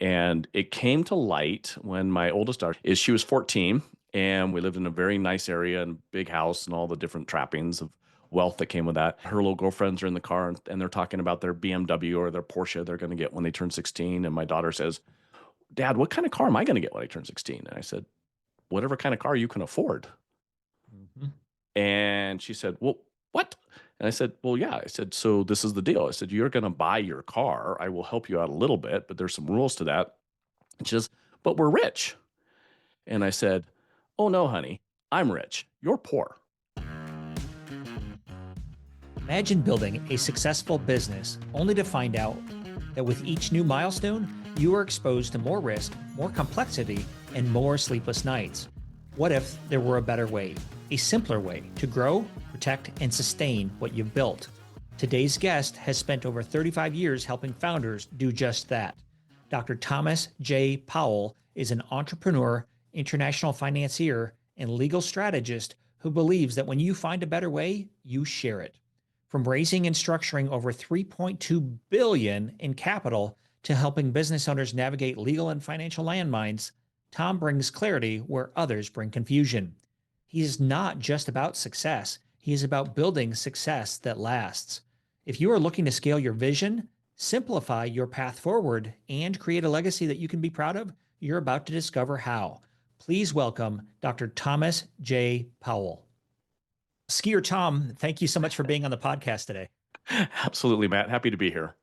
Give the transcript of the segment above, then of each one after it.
And it came to light when my oldest daughter she was 14, and we lived in a very nice area and big house and all the different trappings of wealth that came with that. Her little girlfriends are in the car and they're talking about their BMW or their Porsche they're going to get when they turn 16. And my daughter says, Dad, what kind of car am I going to get when I turn 16? And I said, whatever kind of car you can afford. Mhm. And she said, well, what? And I said, well, yeah. I said, so this is the deal. I said, you're going to buy your car. I will help you out a little bit, but there's some rules to that. And she says, but we're rich. And I said, oh, no, honey, I'm rich. You're poor. Imagine building a successful business only to find out that with each new milestone, you are exposed to more risk, more complexity, and more sleepless nights. What if there were a better way, a simpler way to grow, protect, and sustain what you've built? Today's guest has spent over 35 years helping founders do just that. Dr. Thomas J. Powell is an entrepreneur, international financier, and legal strategist who believes that when you find a better way, you share it. From raising and structuring over $3.2 billion in capital to helping business owners navigate legal and financial landmines, Tom brings clarity where others bring confusion. He is not just about success, he is about building success that lasts. If you are looking to scale your vision, simplify your path forward, and create a legacy that you can be proud of, you're about to discover how. Please welcome Dr. Thomas J. Powell. Skier Tom, thank you so much for being on the podcast today. Absolutely, Matt. Happy to be here.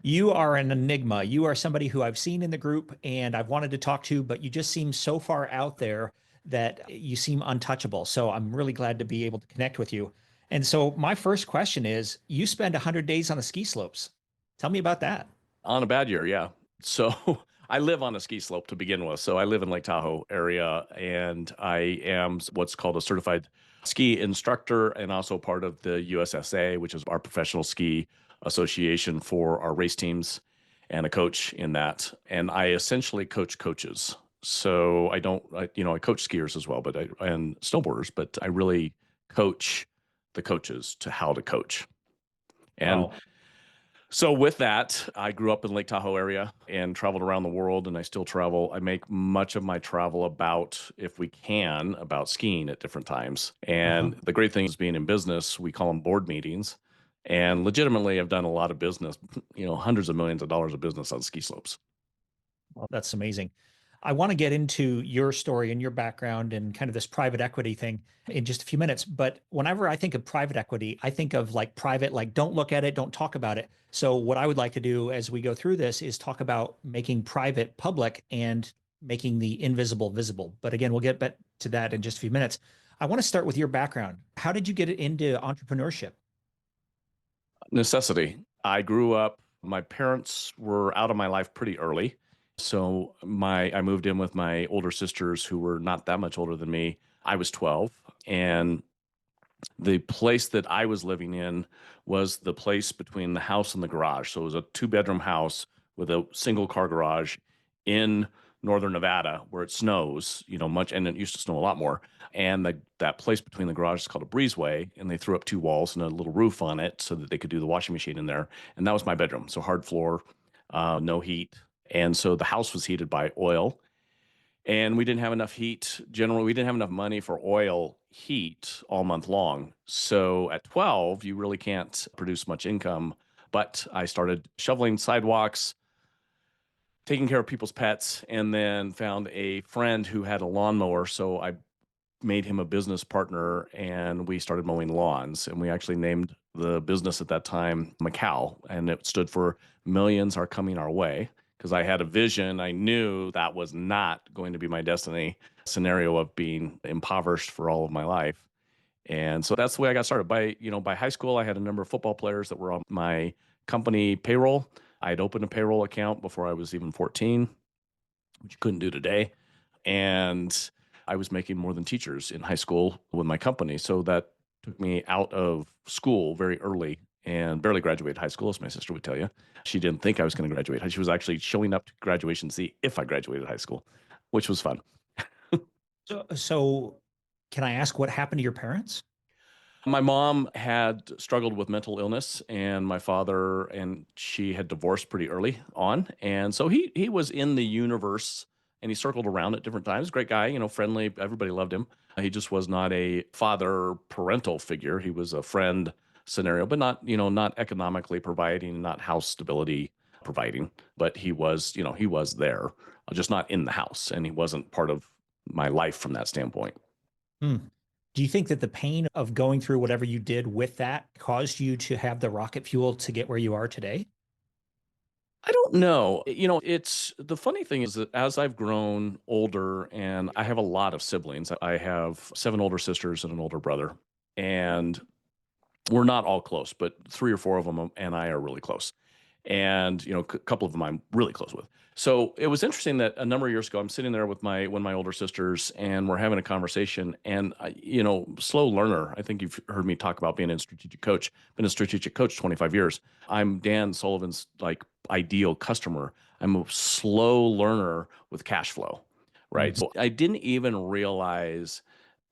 You are an enigma. You are somebody who I've seen in the group and I've wanted to talk to, but you just seem so far out there that you seem untouchable. So I'm really glad to be able to connect with you. And so my first question is, you spend 100 days on the ski slopes. Tell me about that. On a bad year, yeah. So I live on a ski slope to begin with. So I live in Lake Tahoe area, and I am what's called a certified ski instructor and also part of the USSA, which is our professional ski association for our race teams, and a coach in that. And I essentially coach coaches. So I don't, I coach skiers as well, and snowboarders, but I really coach the coaches to how to coach. And Wow. so with that, I grew up in Lake Tahoe area and traveled around the world, and I still travel. I make much of my travel about, if we can, about skiing at different times. Uh-huh. And the great thing is being in business, we call them board meetings. And legitimately, I've done a lot of business, hundreds of millions of dollars of business on ski slopes. Well, that's amazing. I want to get into your story and your background and kind of this private equity thing in just a few minutes. But whenever I think of private equity, I think of like private, like don't look at it, don't talk about it. So, what I would like to do as we go through this is talk about making private public and making the invisible visible. But again, we'll get back to that in just a few minutes. I want to start with your background. How did you get into entrepreneurship? Necessity. I grew up, my parents were out of my life pretty early. So I moved in with my older sisters who were not that much older than me. I was 12, and the place that I was living in was the place between the house and the garage. So it was a two-bedroom house with a single car garage in northern Nevada where it snows, much, and it used to snow a lot more. And that place between the garage is called a breezeway, and they threw up two walls and a little roof on it so that they could do the washing machine in there. And that was my bedroom. So hard floor, no heat. And so the house was heated by oil, and we didn't have enough heat. Generally, we didn't have enough money for oil heat all month long. So at 12, you really can't produce much income. But I started shoveling sidewalks, taking care of people's pets, and then found a friend who had a lawnmower. So I made him a business partner, and we started mowing lawns. And we actually named the business at that time Macau, and it stood for Millions Are Coming Our Way, because I had a vision. I knew that was not going to be my destiny scenario of being impoverished for all of my life. And so that's the way I got started. By high school, I had a number of football players that were on my company payroll. I had opened a payroll account before I was even 14, which you couldn't do today. And I was making more than teachers in high school with my company. So that took me out of school very early and barely graduated high school, as my sister would tell you. She didn't think I was going to graduate. She was actually showing up to graduation to see if I graduated high school, which was fun. So can I ask what happened to your parents? My mom had struggled with mental illness, and my father and she had divorced pretty early on, and so he was in the universe, and he circled around at different times. Great guy, friendly. Everybody loved him. He just was not a father parental figure. He was a friend scenario, but not economically providing, not house stability providing. But he was there, just not in the house, and he wasn't part of my life from that standpoint. Hmm. Do you think that the pain of going through whatever you did with that caused you to have the rocket fuel to get where you are today? I don't know. It's the funny thing is that as I've grown older, and I have a lot of siblings, I have seven older sisters and an older brother. And we're not all close, but three or four of them and I are really close. And, a couple of them I'm really close with. So it was interesting that a number of years ago, I'm sitting there with one of my older sisters, and we're having a conversation. And, slow learner. I think you've heard me talk about being a strategic coach. Been a strategic coach 25 years. I'm Dan Sullivan's ideal customer. I'm a slow learner with cash flow, right? Mhm. So I didn't even realize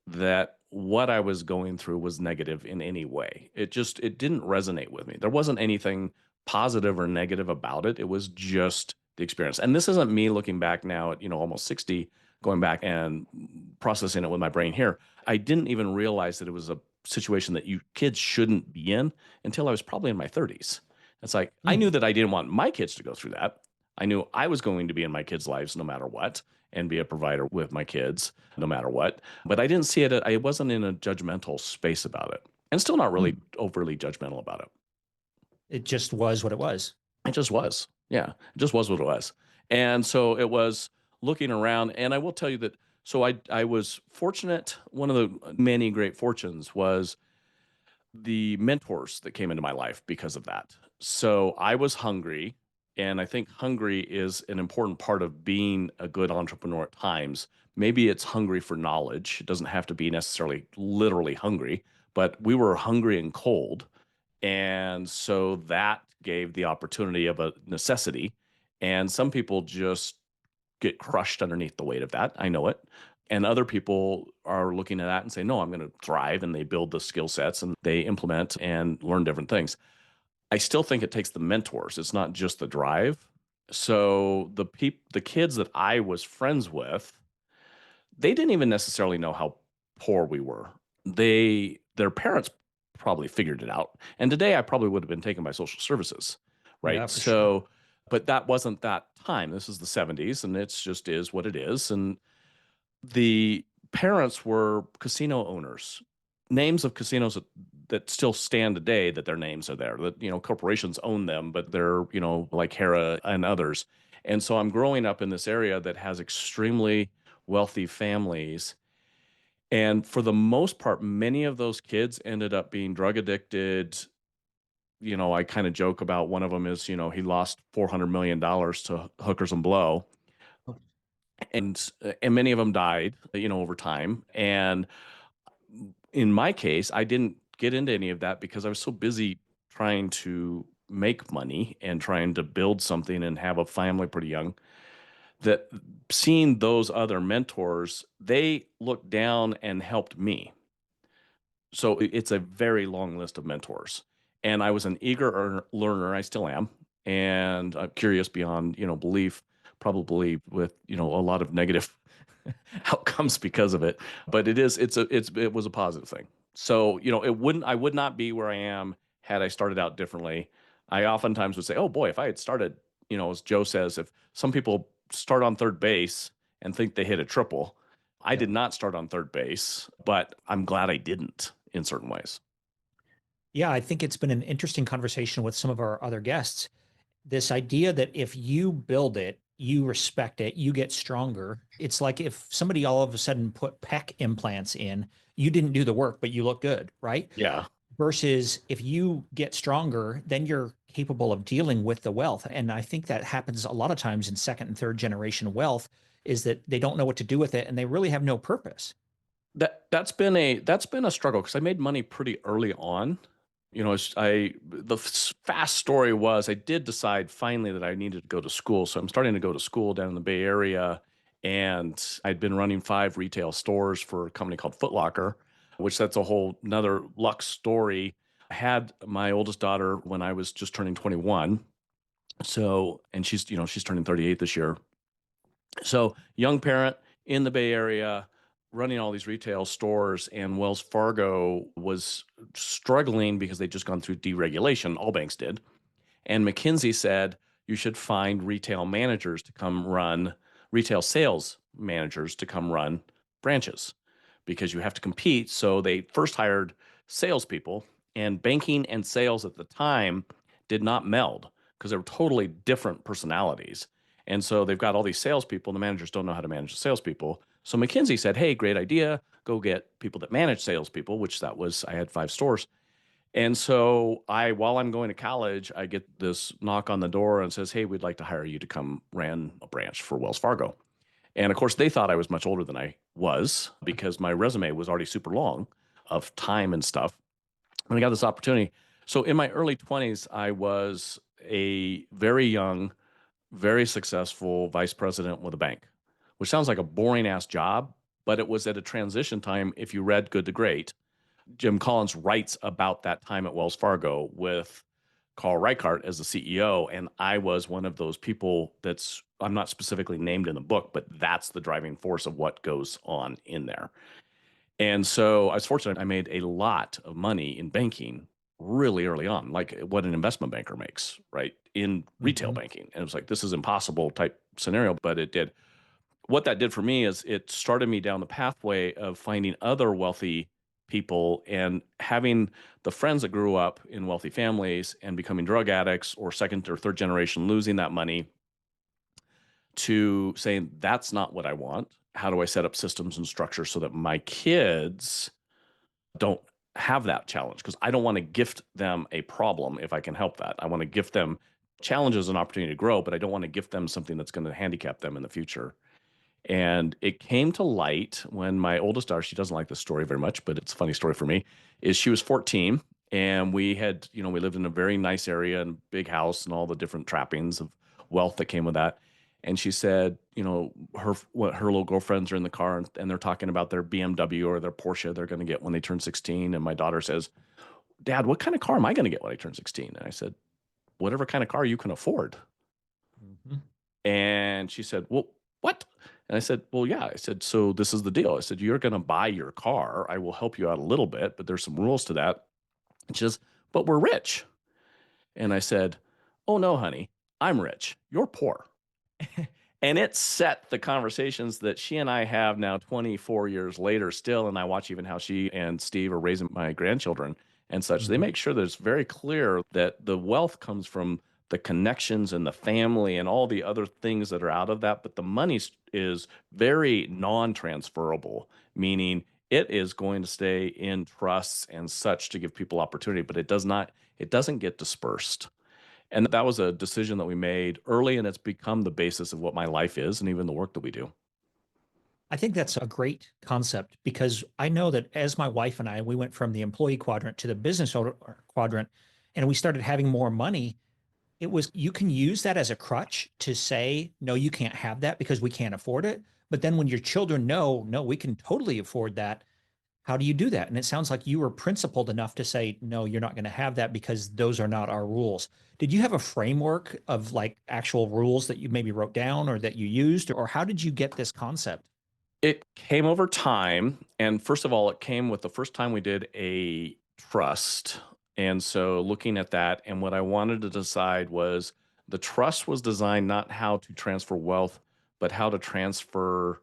that what I was going through was negative in any way. It didn't resonate with me. There wasn't anything positive or negative about it. It was just the experience. And this isn't me looking back now at, almost 60, going back and processing it with my brain here. I didn't even realize that it was a situation that you kids shouldn't be in until I was probably in my 30s. It's like I Mm. knew that I didn't want my kids to go through that. I knew I was going to be in my kids' lives no matter what and be a provider with my kids no matter what. But I didn't see it. I wasn't in a judgmental space about it, and still not really Mm. overly judgmental about it. It just was what it was. It just was. Yeah, it just was what it was. And so it was looking around, and I will tell you that. So I was fortunate. One of the many great fortunes was the mentors that came into my life because of that. So I was hungry, and I think hungry is an important part of being a good entrepreneur at times. Maybe it's hungry for knowledge. It doesn't have to be necessarily literally hungry, but we were hungry and cold. And so that gave the opportunity of a necessity. And some people just get crushed underneath the weight of that. I know it. And other people are looking at that and say, no, I'm going to thrive. And they build the skill sets and they implement and learn different things. I still think it takes the mentors. It's not just the drive. So the kids that I was friends with, they didn't even necessarily know how poor we were. Their parents probably figured it out. And today I probably would have been taken by social services, Yeah, right? for sure. So, but that wasn't that time. This is the 70s, and it's just is what it is. And the parents were casino owners, names of casinos that still stand today, that their names are there, that, corporations own them, but they're, like Hera and others. And so I'm growing up in this area that has extremely wealthy families. And for the most part, many of those kids ended up being drug addicted. I kind of joke about one of them is, he lost $400 million to hookers and blow, and many of them died, over time. And in my case, I didn't get into any of that because I was so busy trying to make money and trying to build something and have a family pretty young, that seeing those other mentors, they looked down and helped me. So it's a very long list of mentors. And I was an eager learner. I still am. And I'm curious beyond, belief, probably with, a lot of negative outcomes because of it. But it was a positive thing. So, I would not be where I am had I started out differently. I oftentimes would say, oh boy, if I had started, as Joe says, if some people start on third base and think they hit a triple, I Yeah. did not start on third base, but I'm glad I didn't in certain ways. Yeah, I think it's been an interesting conversation with some of our other guests. This idea that if you build it, you respect it, you get stronger. It's like if somebody all of a sudden put pec implants in, you didn't do the work, but you look good, right? Yeah. Versus if you get stronger, then you're capable of dealing with the wealth. And I think that happens a lot of times in second and third generation wealth is that they don't know what to do with it and they really have no purpose. That's been a struggle because I made money pretty early on. The fast story was I did decide finally that I needed to go to school. So I'm starting to go to school down in the Bay Area, and I'd been running 5 retail stores for a company called Foot Locker. which that's a whole another luck story. I had my oldest daughter when I was just turning 21. So, and she's turning 38 this year. So, young parent in the Bay Area running all these retail stores, and Wells Fargo was struggling because they'd just gone through deregulation. All banks did. And McKinsey said you should find retail sales managers to come run branches because you have to compete. So they first hired salespeople, and banking and sales at the time did not meld because they were totally different personalities. And so they've got all these salespeople, and the managers don't know how to manage the salespeople. So McKinsey said, hey, great idea. Go get people that manage salespeople, which that was, I had 5 stores. And so while I'm going to college, I get this knock on the door and says, hey, we'd like to hire you to come ran a branch for Wells Fargo. And of course, they thought I was much older than I was because my resume was already super long of time and stuff. And I got this opportunity. So in my early 20s, I was a very young, very successful vice president with a bank, which sounds like a boring ass job, but it was at a transition time. If you read Good to Great, Jim Collins writes about that time at Wells Fargo with Carl Reichardt as the CEO. And I was one of those people I'm not specifically named in the book, but that's the driving force of what goes on in there. And so I was fortunate. I made a lot of money in banking really early on, like what an investment banker makes, right? In retail Hmm. banking. And it was like, this is impossible type scenario, but it did. What that did for me is it started me down the pathway of finding other wealthy people and having the friends that grew up in wealthy families and becoming drug addicts or second or third generation losing that money to saying, that's not what I want. How do I set up systems and structures so that my kids don't have that challenge? Because I don't want to gift them a problem if I can help that. I want to gift them challenges and opportunity to grow, but I don't want to gift them something that's going to handicap them in the future. And it came to light when my oldest daughter, she doesn't like this story very much, but it's a funny story for me, is she was 14 and we lived in a very nice area and big house and all the different trappings of wealth that came with that. And she said, her little girlfriends are in the car and they're talking about their BMW or their Porsche they're going to get when they turn 16. And my daughter says, Dad, what kind of car am I going to get when I turn 16? And I said, whatever kind of car you can afford. Hmm. And she said, well, what? And I said, well, yeah. I said, so this is the deal. I said, you're going to buy your car. I will help you out a little bit, but there's some rules to that. And she says, but we're rich. And I said, oh, no, honey, I'm rich. You're poor. And it set the conversations that she and I have now 24 years later still. And I watch even how she and Steve are raising my grandchildren and such. They Hmm. make sure that it's very clear that the wealth comes from the connections and the family and all the other things that are out of that. But the money is very non-transferable, meaning it is going to stay in trusts and such to give people opportunity, but it doesn't get dispersed. And that was a decision that we made early, and it's become the basis of what my life is and even the work that we do. I think that's a great concept because I know that as my wife and I, we went from the employee quadrant to the business owner quadrant, and we started having more money. It was, you can use that as a crutch to say, no, you can't have that because we can't afford it. But then when your children know, no, we can totally afford that, how do you do that? And it sounds like you were principled enough to say, no, you're not going to have that because those are not our rules. Did you have a framework of like actual rules that you maybe wrote down or that you used, or how did you get this concept? It came over time. And first of all, it came with the first time we did a trust. And so looking at that, and what I wanted to decide was the trust was designed not how to transfer wealth, but how to transfer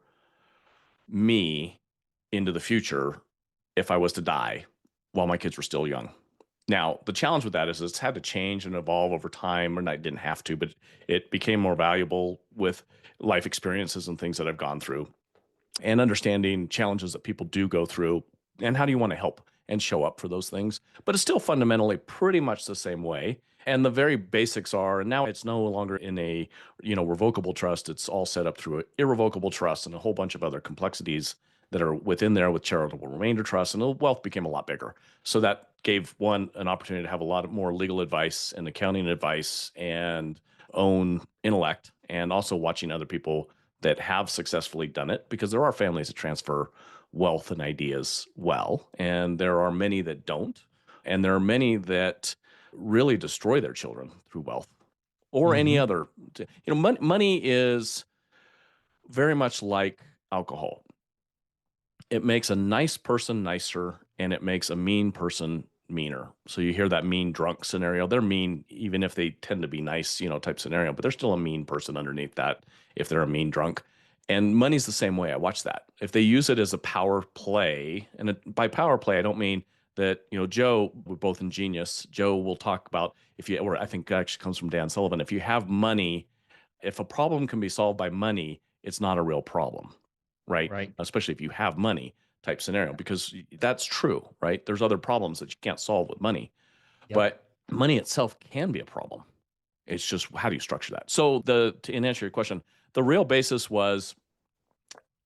me into the future if I was to die while my kids were still young. Now, the challenge with that is it's had to change and evolve over time, and I didn't have to, but it became more valuable with life experiences and things that I've gone through and understanding challenges that people do go through and how do you want to help and show up for those things. But it's still fundamentally pretty much the same way. And the very basics are, and now it's no longer in a, revocable trust. It's all set up through an irrevocable trust and a whole bunch of other complexities that are within there with charitable remainder trust. And the wealth became a lot bigger. So that gave one an opportunity to have a lot of more legal advice and accounting advice and own intellect and also watching other people that have successfully done it because there are families that transfer wealth and ideas well. And there are many that don't. And there are many that really destroy their children through wealth or any Hmm. other. Money is very much like alcohol. It makes a nice person nicer and it makes a mean person meaner. So you hear that mean drunk scenario. They're mean even if they tend to be nice, type scenario, but they're still a mean person underneath that if they're a mean drunk. And money's the same way. I watch that. If they use it as a power play, and by power play, I don't mean that, Joe, we're both ingenious. Joe will talk about if you, or I think it actually comes from Dan Sullivan. If you have money, if a problem can be solved by money, it's not a real problem, right? Right. Especially if you have money type scenario, because that's true, right? There's other problems that you can't solve with money, Yep. but money itself can be a problem. It's just how do you structure that? So to answer your question, the real basis was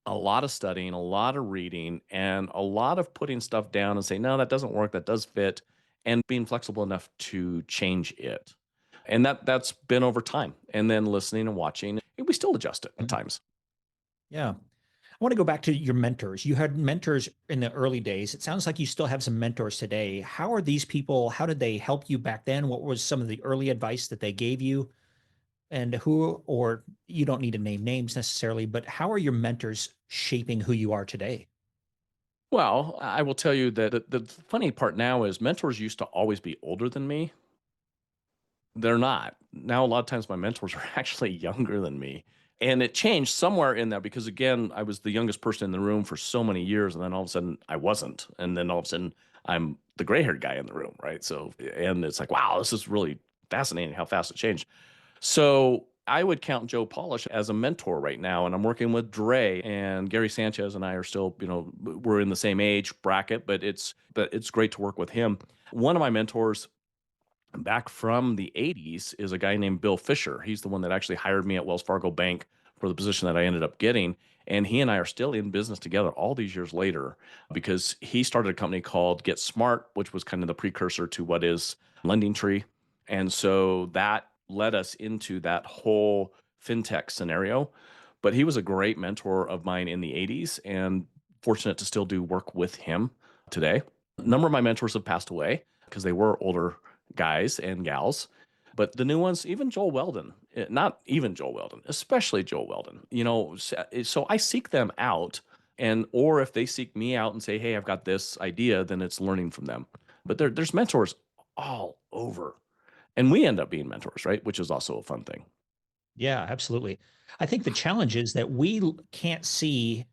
a lot of studying, a lot of reading, and a lot of putting stuff down and saying, no, that doesn't work, that does fit, and being flexible enough to change it. And that's been over time. And then listening and watching, we still adjust it at Mhm. times. Yeah. I want to go back to your mentors. You had mentors in the early days. It sounds like you still have some mentors today. How are these people? How did they help you back then? What was some of the early advice that they gave you? And who, or you don't need to name names necessarily, but how are your mentors shaping who you are today? Well, I will tell you that the funny part now is mentors used to always be older than me. They're not. Now, a lot of times my mentors are actually younger than me. And it changed somewhere in that because, again, I was the youngest person in the room for so many years. And then all of a sudden I wasn't. And then all of a sudden I'm the gray haired guy in the room. Right. So, and it's like, wow, this is really fascinating how fast it changed. So I would count Joe Polish as a mentor right now. And I'm working with Dre and Gary Sanchez and I are still, we're in the same age bracket, but it's great to work with him. One of my mentors back from the 80s is a guy named Bill Fisher. He's the one that actually hired me at Wells Fargo Bank for the position that I ended up getting. And he and I are still in business together all these years later because he started a company called Get Smart, which was kind of the precursor to what is Lending Tree. And so that led us into that whole fintech scenario. But he was a great mentor of mine in the 80s and fortunate to still do work with him today. A number of my mentors have passed away because they were older guys and gals. But the new ones, even Joel Weldon, not even Joel Weldon, especially Joel Weldon, so I seek them out. And, or if they seek me out and say, hey, I've got this idea, then it's learning from them. But there's mentors all over. And we end up being mentors, right? Which is also a fun thing. Yeah, absolutely. I think the challenge is that can't see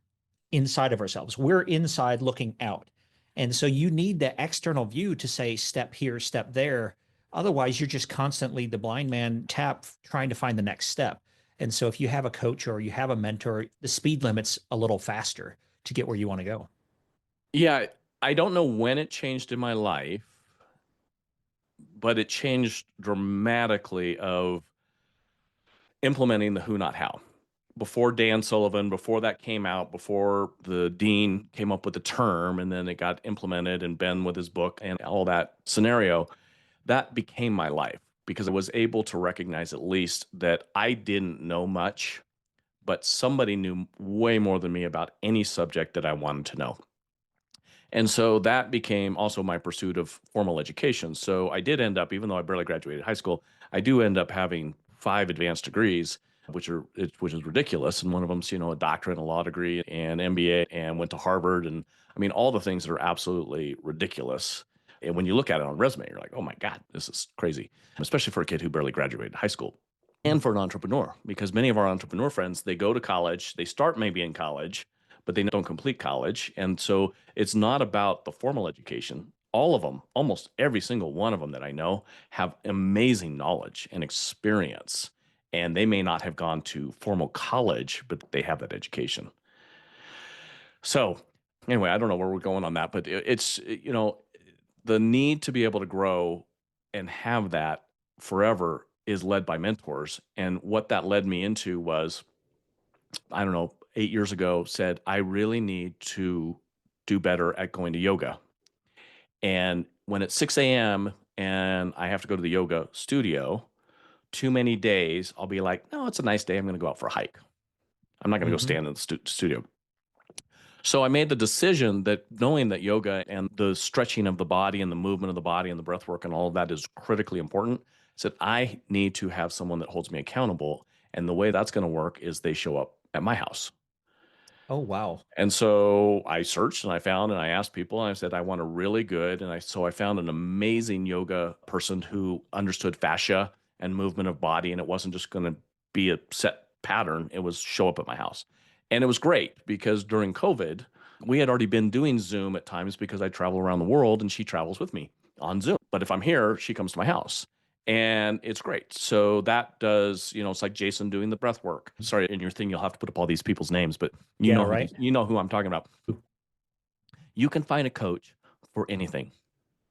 inside of ourselves. We're inside looking out. And so you need the external view to say, step here, step there. Otherwise, you're just constantly the blind man tap trying to find the next step. And so if you have a coach or you have a mentor, the speed limit's a little faster to get where you want to go. Yeah, I don't know when it changed in my life, but it changed dramatically of implementing the who, not how. Before Dan Sullivan, before that came out, before the dean came up with the term, and then it got implemented, and Ben with his book and all that scenario, that became my life because I was able to recognize at least that I didn't know much, but somebody knew way more than me about any subject that I wanted to know. And so that became also my pursuit of formal education. So I did end up, even though I barely graduated high school, I do end up having 5 advanced degrees, which is ridiculous. And one of them's, a doctorate and a law degree and MBA, and went to Harvard. And I mean, all the things that are absolutely ridiculous. And when you look at it on a resume, you're like, oh my God, this is crazy, especially for a kid who barely graduated high school and for an entrepreneur, because many of our entrepreneur friends, they go to college, they start maybe in college, but they don't complete college. And so it's not about the formal education. All of them, almost every single one of them that I know, have amazing knowledge and experience. And they may not have gone to formal college, but they have that education. So, anyway, I don't know where we're going on that, but it's, the need to be able to grow and have that forever is led by mentors. And what that led me into was, I don't know, 8 years ago, said, I really need to do better at going to yoga. And when it's 6 a.m. and I have to go to the yoga studio, too many days, I'll be like, no, it's a nice day. I'm going to go out for a hike. I'm not going to go Mhm. stand in the studio. So I made the decision that knowing that yoga and the stretching of the body and the movement of the body and the breath work and all of that is critically important, said I need to have someone that holds me accountable. And the way that's going to work is they show up at my house. Oh, wow. And so I searched and I found and I asked people and I said, I want a really good. So I found an amazing yoga person who understood fascia and movement of body. And it wasn't just going to be a set pattern, it was show up at my house. And it was great because during COVID, we had already been doing Zoom at times because I travel around the world and she travels with me on Zoom. But if I'm here, she comes to my house and it's great. So that does, it's like Jason doing the breath work. Sorry, in your thing, you'll have to put up all these people's names, but Yeah, right. you know who I'm talking about. You can find a coach for anything.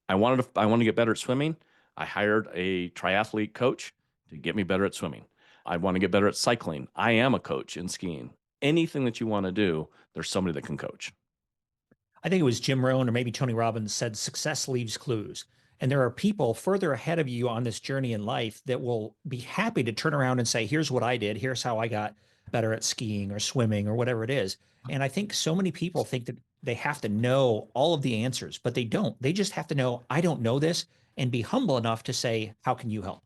I wanted to get better at swimming. I hired a triathlete coach to get me better at swimming. I want to get better at cycling. I am a coach in skiing. Anything that you want to do, there's somebody that can coach. I think it was Jim Rohn or maybe Tony Robbins said success leaves clues. And there are people further ahead of you on this journey in life that will be happy to turn around and say, here's what I did. Here's how I got better at skiing or swimming or whatever it is. And I think so many people think that they have to know all of the answers, but they don't. They just have to know, I don't know this, and be humble enough to say, how can you help?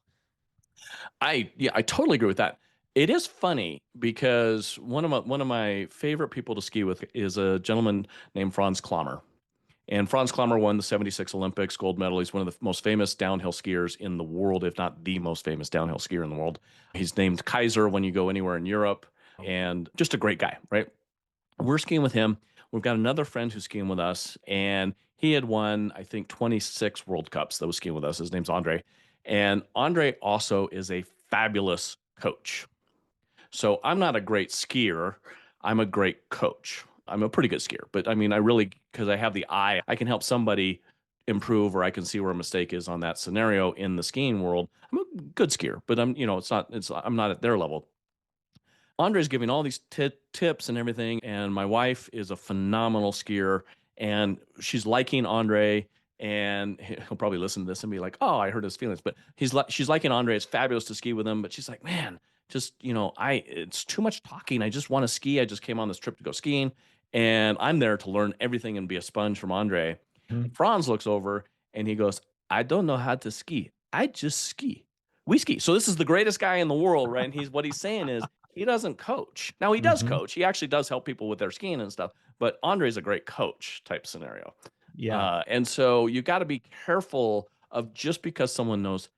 I totally agree with that. It is funny because one of my favorite people to ski with is a gentleman named Franz Klammer. And Franz Klammer won the 76 Olympics gold medal. He's one of the most famous downhill skiers in the world, if not the most famous downhill skier in the world. He's named Kaiser when you go anywhere in Europe and just a great guy, right? We're skiing with him. We've got another friend who's skiing with us, and he had won, I think, 26 World Cups that was skiing with us. His name's Andre. And Andre also is a fabulous coach. So I'm not a great skier. I'm a great coach. I'm a pretty good skier, but I mean, I really, because I have the eye, I can help somebody improve or I can see where a mistake is on that scenario in the skiing world. I'm a good skier, but I'm not at their level. Andre's giving all these tips and everything, and my wife is a phenomenal skier, and she's liking Andre. And he'll probably listen to this and be like, "Oh, I hurt his feelings." But she's liking Andre. It's fabulous to ski with him. But she's like, "Man, just it's too much talking. I just want to ski. I just came on this trip to go skiing, and I'm there to learn everything and be a sponge from Andre." Mhm. Franz looks over and he goes, "I don't know how to ski. I just ski. We ski." So this is the greatest guy in the world, right? And he's saying is he doesn't coach. Now he does Mhm. coach. He actually does help people with their skiing and stuff. But Andre's a great coach type scenario. Yeah. And so you got to be careful of just because someone knows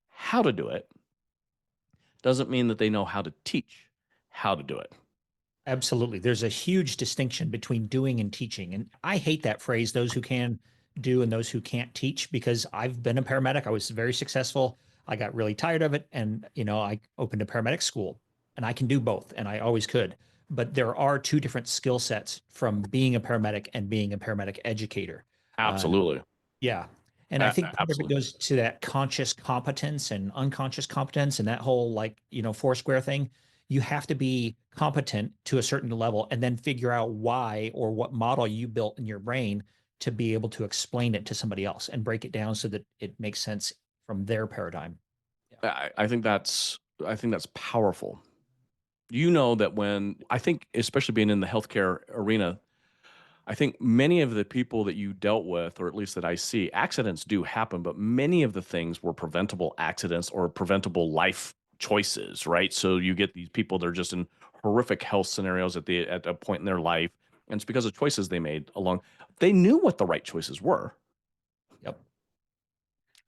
how to do it doesn't mean that they know how to teach how to do it. Absolutely. There's a huge distinction between doing and teaching. And I hate that phrase, those who can do and those who can't teach, because I've been a paramedic. I was very successful. I got really tired of it. And, I opened a paramedic school and I can do both. And I always could. But there are two different skill sets from being a paramedic and being a paramedic educator. Uh, Absolutely. yeah. And I think part of it Absolutely. goes to that conscious competence and unconscious competence and that whole four square thing. You have to be competent to a certain level and then figure out why or what model you built in your brain to be able to explain it to somebody else and break it down so that it makes sense from their paradigm. Yeah. I think that's powerful. You know that when I think, especially being in the healthcare arena, I think many of the people that you dealt with, or at least that I see, accidents do happen, but many of the things were preventable accidents or preventable life choices, right? So you get these people that are just in horrific health scenarios at a point in their life, and it's because of choices they made along. They knew what the right choices were. Yep.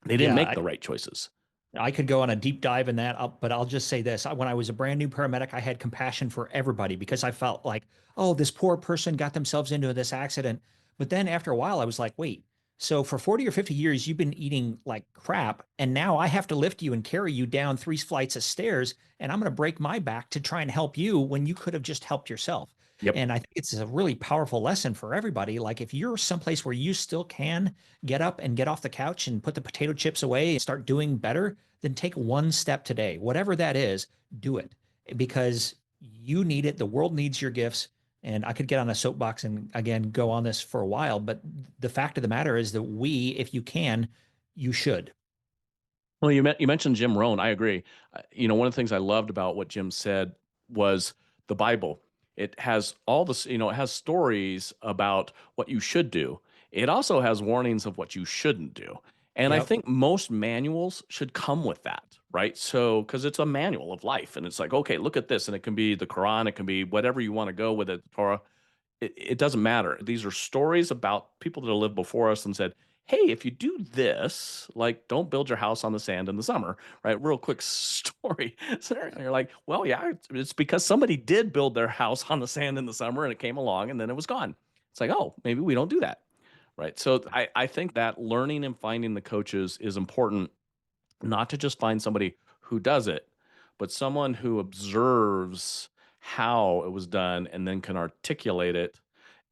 They didn't Yeah. make the right choices. I could go on a deep dive in that, but I'll just say this. When I was a brand new paramedic, I had compassion for everybody because I felt like, oh, this poor person got themselves into this accident. But then after a while, I was like, wait, so for 40 or 50 years, you've been eating like crap. And now I have to lift you and carry you down 3 flights of stairs. And I'm going to break my back to try and help you when you could have just helped yourself. Yep. And I think it's a really powerful lesson for everybody. Like if you're someplace where you still can get up and get off the couch and put the potato chips away and start doing better, then take one step today. Whatever that is, do it because you need it. The world needs your gifts. And I could get on a soapbox and again go on this for a while, but the fact of the matter is that if you can, you should. Well, you mentioned Jim Rohn. I agree. One of the things I loved about what Jim said was the Bible. It has all this, it has stories about what you should do. It also has warnings of what you shouldn't do. And I Yep. think most manuals should come with that, right? So, because it's a manual of life, and it's like, okay, look at this, and it can be the Quran, it can be whatever you want to go with it, the Torah. It doesn't matter. These are stories about people that have lived before us and said, hey, if you do this, like don't build your house on the sand in the summer, right? Real quick story. So you're like, well, yeah, it's because somebody did build their house on the sand in the summer and it came along and then it was gone. It's like, oh, maybe we don't do that. Right. So I think that learning and finding the coaches is important, not to just find somebody who does it, but someone who observes how it was done and then can articulate it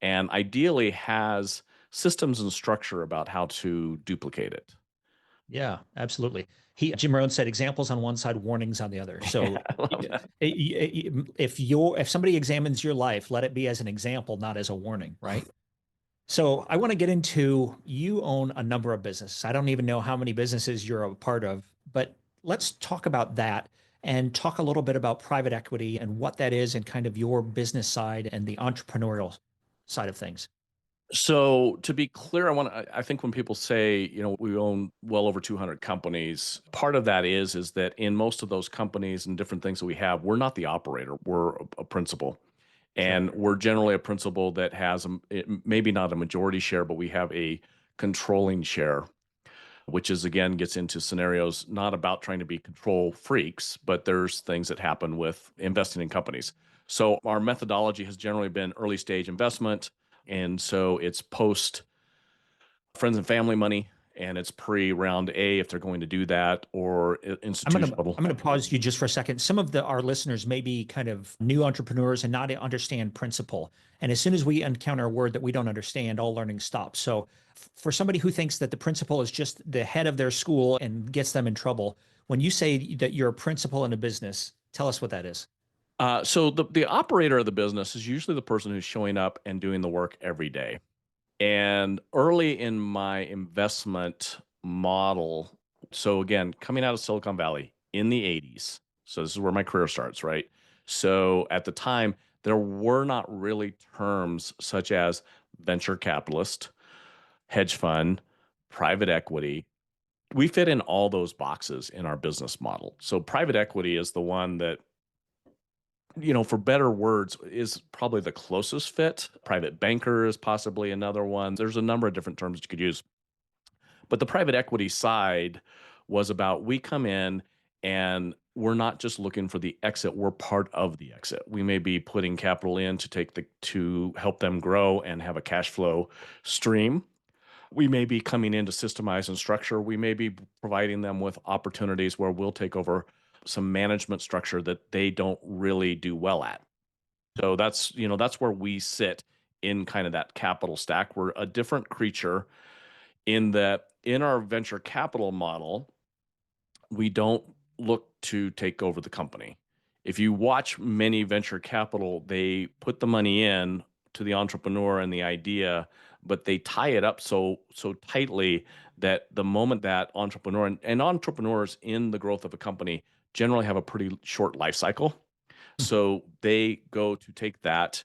and ideally has systems and structure about how to duplicate it. Yeah, absolutely. Jim Rohn said examples on one side, warnings on the other. Yeah, So I love that. if somebody examines your life, let it be as an example, not as a warning, right? So I want to get into, you own a number of businesses. I don't even know how many businesses you're a part of, but let's talk about that and talk a little bit about private equity and what that is and kind of your business side and the entrepreneurial side of things. So to be clear, I think when people say, we own well over 200 companies, part of that is that in most of those companies and different things that we have, we're not the operator, we're a principal. Sure. And we're generally a principal that has maybe not a majority share, but we have a controlling share, which is again gets into scenarios not about trying to be control freaks, but there's things that happen with investing in companies. So our methodology has generally been early stage investment. And so it's post friends and family money, and it's pre round A if they're going to do that, or institutional. I'm gonna pause you just for a second. Some of our listeners may be kind of new entrepreneurs and not understand principle. And as soon as we encounter a word that we don't understand, all learning stops. So for somebody who thinks that the principal is just the head of their school and gets them in trouble, when you say that you're a principal in a business, tell us what that is. So the operator of the business is usually the person who's showing up and doing the work every day. And early in my investment model, so again, coming out of Silicon Valley in the 80s, so this is where my career starts, right? So at the time, there were not really terms such as venture capitalist, hedge fund, private equity. We fit in all those boxes in our business model. So private equity is the one that, for better words, is probably the closest fit. Private banker is possibly another one. There's a number of different terms you could use. But the private equity side was about we come in and we're not just looking for the exit, we're part of the exit. We may be putting capital in to help them grow and have a cash flow stream. We may be coming in to systemize and structure. We may be providing them with opportunities where we'll take over some management structure that they don't really do well at. So that's where we sit in kind of that capital stack. We're a different creature in that in our venture capital model, we don't look to take over the company. If you watch many venture capital, they put the money in to the entrepreneur and the idea, but they tie it up so tightly that the moment that entrepreneur and entrepreneurs in the growth of a company generally have a pretty short life cycle. So they go to take that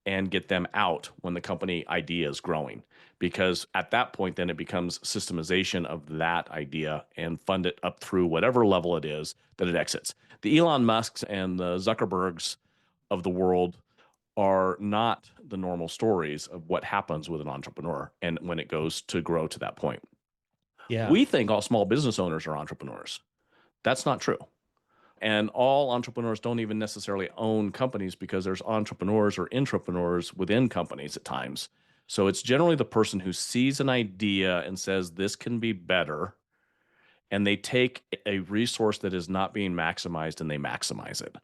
and get them out when the company idea is growing. Because at that point, then it becomes systemization of that idea and fund it up through whatever level it is that it exits. The Elon Musks and the Zuckerbergs of the world are not the normal stories of what happens with an entrepreneur and when it goes to grow to that point. Yeah. We think all small business owners are entrepreneurs. That's not true. And all entrepreneurs don't even necessarily own companies because there's entrepreneurs or intrapreneurs within companies at times. So it's generally the person who sees an idea and says, this can be better. And they take a resource that is not being maximized and they maximize it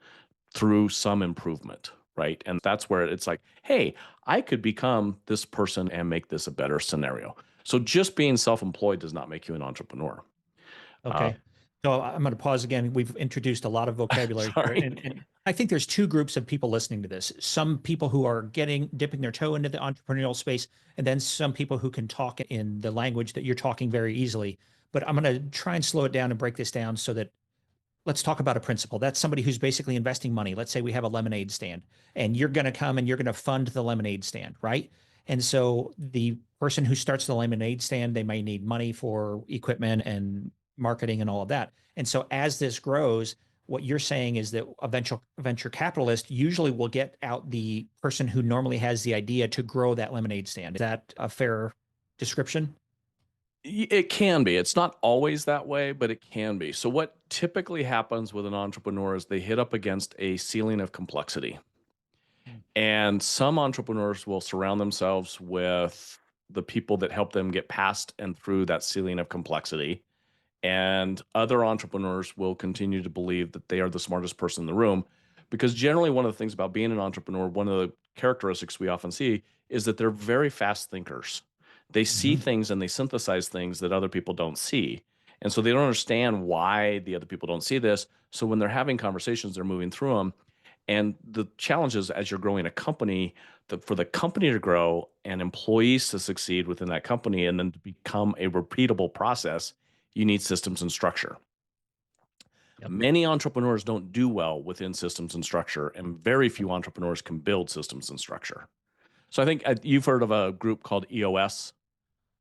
through some improvement. Right. And that's where it's like, hey, I could become this person and make this a better scenario. So just being self employed does not make you an entrepreneur. Uh, Okay. So I'm going to pause again. We've introduced a lot of vocabulary here, sorry. and I think there's two groups of people listening to this. Some people who are dipping their toe into the entrepreneurial space, and then some people who can talk in the language that you're talking very easily. But I'm going to try and slow it down and break this down so that let's talk about a principal. That's somebody who's basically investing money. Let's say we have a lemonade stand and you're going to come and you're going to fund the lemonade stand, right? And so the person who starts the lemonade stand, they may need money for equipment and marketing and all of that. And so as this grows, what you're saying is that a venture capitalist usually will get out the person who normally has the idea to grow that lemonade stand. Is that a fair description? It can be. It's not always that way, but it can be. So, what typically happens with an entrepreneur is they hit up against a ceiling of complexity. And some entrepreneurs will surround themselves with the people that help them get past and through that ceiling of complexity. And other entrepreneurs will continue to believe that they are the smartest person in the room. Because generally, one of the things about being an entrepreneur, one of the characteristics we often see is that they're very fast thinkers. They see Mm-hmm. things and they synthesize things that other people don't see. And so they don't understand why the other people don't see this. So when they're having conversations, they're moving through them. And the challenge is as you're growing a company, for the company to grow and employees to succeed within that company and then to become a repeatable process, you need systems and structure. Yep. Many entrepreneurs don't do well within systems and structure, and very few entrepreneurs can build systems and structure. So I think you've heard of a group called EOS.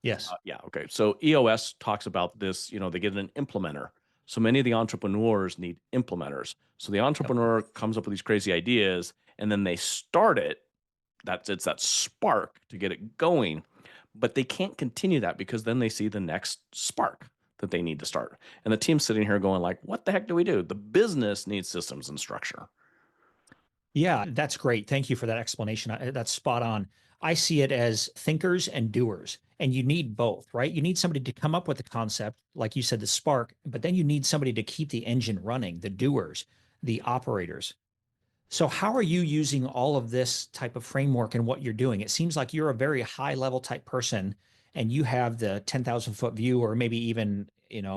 Yes. Yeah, okay. So EOS talks about this, they get an implementer. So many of the entrepreneurs need implementers. So the Yep. entrepreneur comes up with these crazy ideas and then they start it. It's that spark to get it going, but they can't continue that because then they see the next spark that they need to start. And the team's sitting here going like, what the heck do we do? The business needs systems and structure. Yeah, that's great. Thank you for that explanation. That's spot on. I see it as thinkers and doers, and you need both, right? You need somebody to come up with the concept, like you said, the spark, but then you need somebody to keep the engine running, the doers, the operators. So, how are you using all of this type of framework in what you're doing? It seems like you're a very high level type person and you have the 10,000 foot view, or maybe even,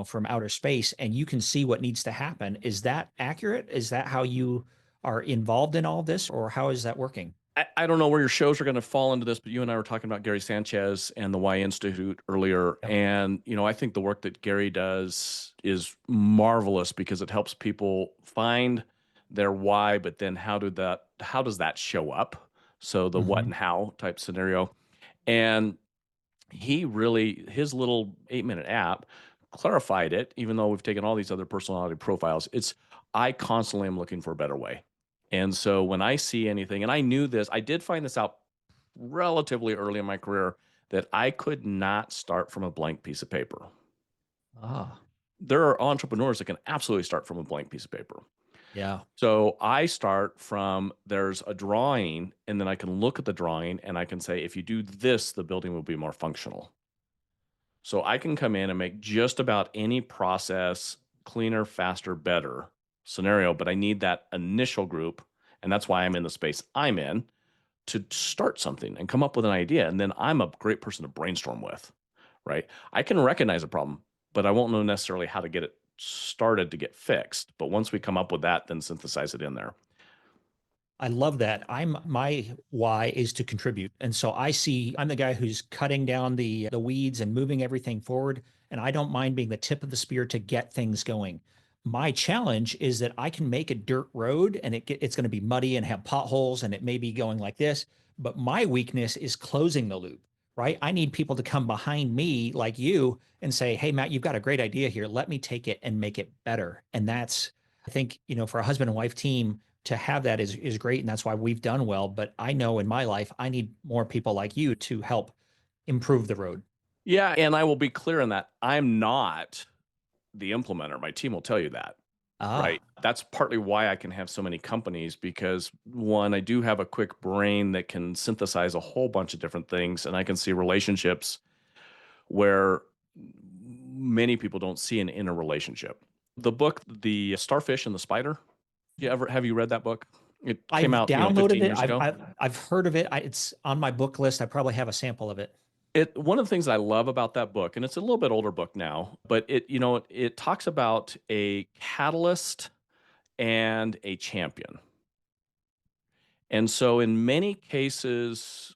from outer space, and you can see what needs to happen. Is that accurate? Is that how you are involved in all this, or how is that working? I don't know where your shows are going to fall into this, but you and I were talking about Gary Sanchez and the Y Institute earlier. Yep. And, I think the work that Gary does is marvelous because it helps people find their why, but then how does that show up? So the what Hmm. and how type scenario. And his little 8-minute app clarified it, even though we've taken all these other personality profiles. I constantly am looking for a better way. And so when I see anything, and I knew this, I did find this out relatively early in my career that I could not start from a blank piece of paper. Ah, There are entrepreneurs that can absolutely start from a blank piece of paper. yeah. So I start from there's a drawing, and then I can look at the drawing and I can say, if you do this, the building will be more functional. So I can come in and make just about any process cleaner, faster, better scenario, but I need that initial group. And that's why I'm in the space I'm in to start something and come up with an idea. And then I'm a great person to brainstorm with, right? I can recognize a problem, but I won't know necessarily how to get it started to get fixed. But once we come up with that, then synthesize it in there. I love that. My why is to contribute. And so I'm the guy who's cutting down the weeds and moving everything forward. And I don't mind being the tip of the spear to get things going. My challenge is that I can make a dirt road and it's going to be muddy and have potholes and it may be going like this. But my weakness is closing the loop, right? I need people to come behind me like you and say, hey, Matt, you've got a great idea here. Let me take it and make it better. And that's, I think, for a husband and wife team, to have that is great, and that's why we've done well. But I know in my life, I need more people like you to help improve the road. Yeah. And I will be clear on that. I'm not the implementer. My team will tell you that. Right. Ah, That's partly why I can have so many companies because one, I do have a quick brain that can synthesize a whole bunch of different things and I can see relationships where many people don't see an inner relationship. The book, The Starfish and the Spider, have you read that book? It I've came out, downloaded 15 it. years ago. I've heard of it. It's on my book list. I probably have a sample of it. One of the things I love about that book, and it's a little bit older book now, but it talks about a catalyst and a champion. And so, in many cases,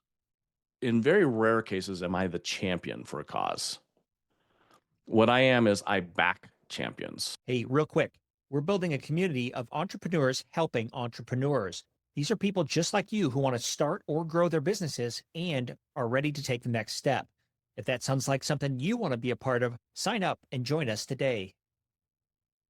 in very rare cases, am I the champion for a cause. What I am is I back champions. Hey, real quick, We're building a community of entrepreneurs helping entrepreneurs. These are people just like you who want to start or grow their businesses and are ready to take the next step. If that sounds like something you want to be a part of, sign up and join us today.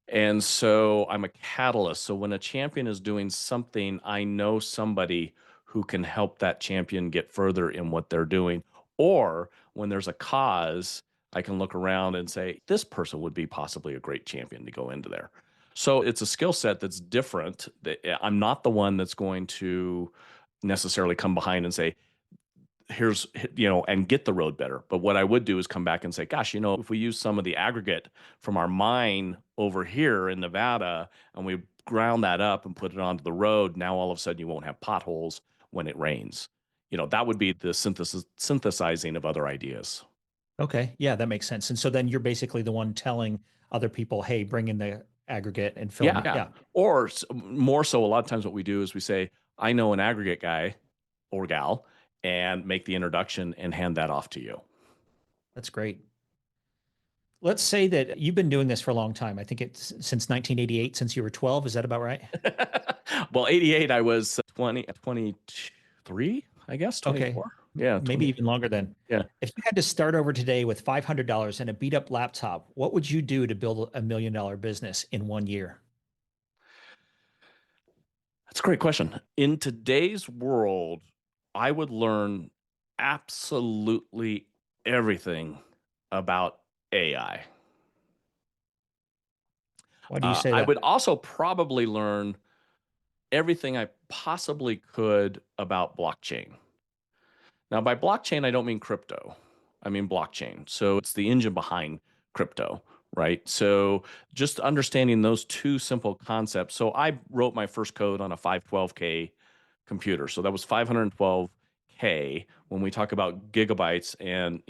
And so I'm a catalyst. So when a champion is doing something, I know somebody who can help that champion get further in what they're doing. Or when there's a cause, I can look around and say, this person would be possibly a great champion to go into there. So it's a skill set that's different. I'm not the one that's going to necessarily come behind and say, here's, and get the road better. But what I would do is come back and say, gosh, if we use some of the aggregate from our mine over here in Nevada and we ground that up and put it onto the road, now all of a sudden you won't have potholes when it rains. That would be the synthesizing of other ideas. Okay. Yeah, that makes sense. And so then you're basically the one telling other people, hey, bring in the aggregate and fill Yeah. them. Yeah, Or more so, a lot of times what we do is we say, I know an aggregate guy or gal, and make the introduction and hand that off to you. that's great. Let's say that you've been doing this for a long time. I think it's since 1988, since you were 12. Is that about right? Well, 88, I was 23, I guess, Okay. 24. Yeah, Maybe 20. even longer then. Yeah. If you had to start over today with $500 and a beat up laptop, what would you do to build $1 million business in 1 year? That's a great question. In today's world, I would learn absolutely everything about AI. Why do you say I that? would also probably learn everything I possibly could about blockchain. Now, by blockchain, I don't mean crypto. I mean blockchain. So it's the engine behind crypto, right? So just understanding those two simple concepts. So I wrote my first code on a 512K computer. So that was 512K when we talk about gigabytes and,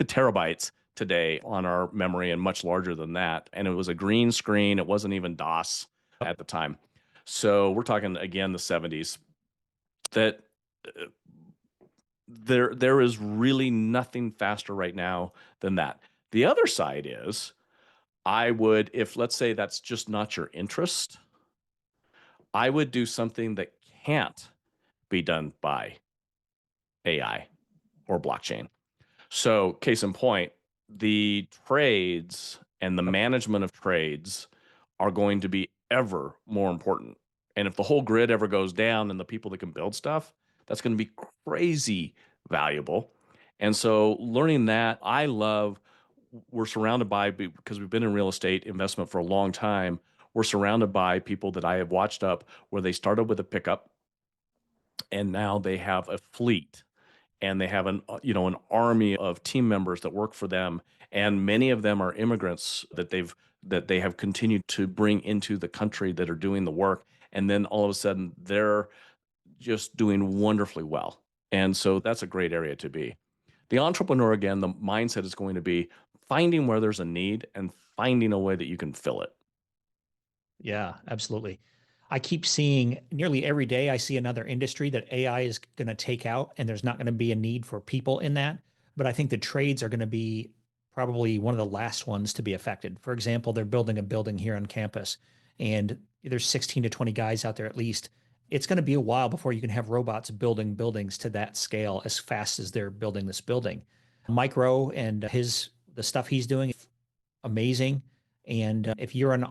terabytes today on our memory and much larger than that. And it was a green screen. It wasn't even DOS at the time. So we're talking again the 70s that there is really nothing faster right now than that. The other side is I would, if let's say that's just not your interest, I would do something that can't be done by AI or blockchain. So, case in point, the trades and the management of trades are going to be ever more important. And if the whole grid ever goes down and the people that can build stuff, that's going to be crazy valuable. And so, learning that, we're surrounded by, because we've been in real estate investment for a long time, we're surrounded by people that I have watched up where they started with a pickup and now they have a fleet and they have an army of team members that work for them, and many of them are immigrants that they have continued to bring into the country that are doing the work, and then all of a sudden they're just doing wonderfully well. And so that's a great area to be. The entrepreneur, again, the mindset is going to be finding where there's a need and finding a way that you can fill it. Yeah, absolutely. I keep seeing nearly every day, I see another industry that AI is going to take out, and there's not going to be a need for people in that. But I think the trades are going to be probably one of the last ones to be affected. For example, they're building a building here on campus, and there's 16 to 20 guys out there at least. It's going to be a while before you can have robots building buildings to that scale as fast as they're building this building. Micro and the stuff he's doing, amazing. And if you're an